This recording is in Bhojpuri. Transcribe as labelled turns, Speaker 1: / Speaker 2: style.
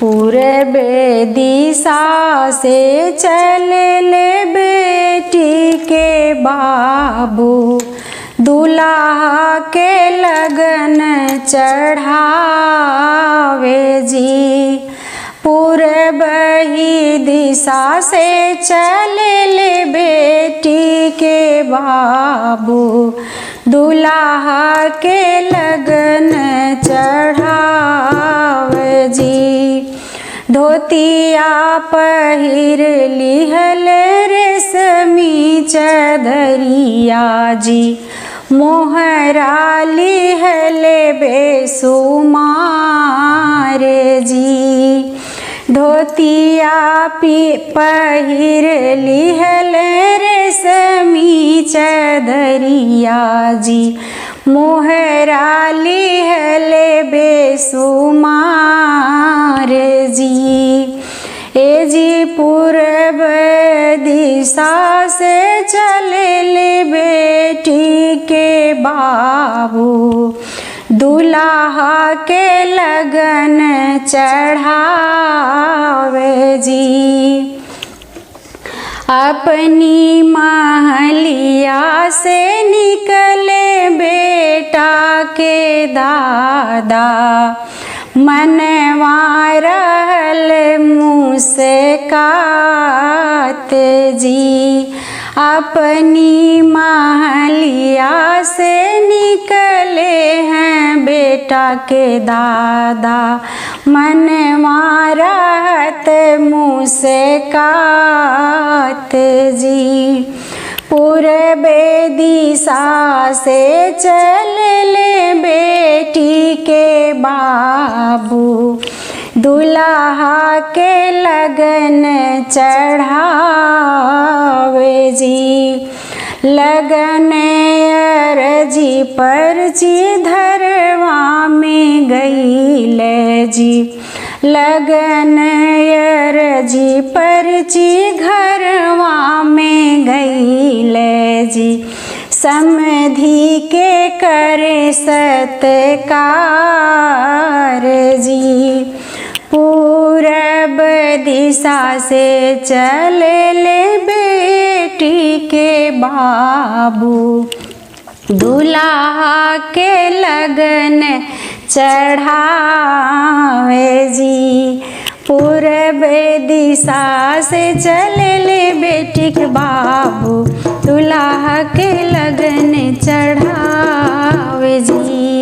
Speaker 1: पूरब दिशा से चले बेटी के बाबू, दूल्हा के लगन चढ़ावे जी। पूरब ही दिशा से चले बेटी के बाबू, दूल्हा के लगन चढ़ावे जी। धोतिया पहिर लिहल रेशमी चदरिया जी, मोहरा लिहल बेसुमार जी। धोतिया पहिर लिहल रेशमी चदरिया जी, मोहरा लिहल बेसुमार जी। ए जी पूरब दिशा से चले बेटी के बाबू, दूल्हा के लगन चढ़ावे जी। अपनी महलिया से निकले बेटा के दादा, मनवा रहल मुस्कात जी। अपनी महलिया से निकले हैं बेटा के दादा, मनवा रहत मुस्कात जी। पूरब दिशा से चले बेटी के बाबू, दूल्हा के लगन चढ़ावे जी। लगन अरजी पर्ची धरवा में गईल जी, लगन अरजी पर्ची घरवा में गईल जी। समधी के करे सत्कार जी। पूरब दिशा से चले बेटी के बाबू, दूल्हा के लगन चढ़ावे जी। पूरब दिशा से चले बेटी के बाबू, दूल्हा के लगन चढ़ावे जी।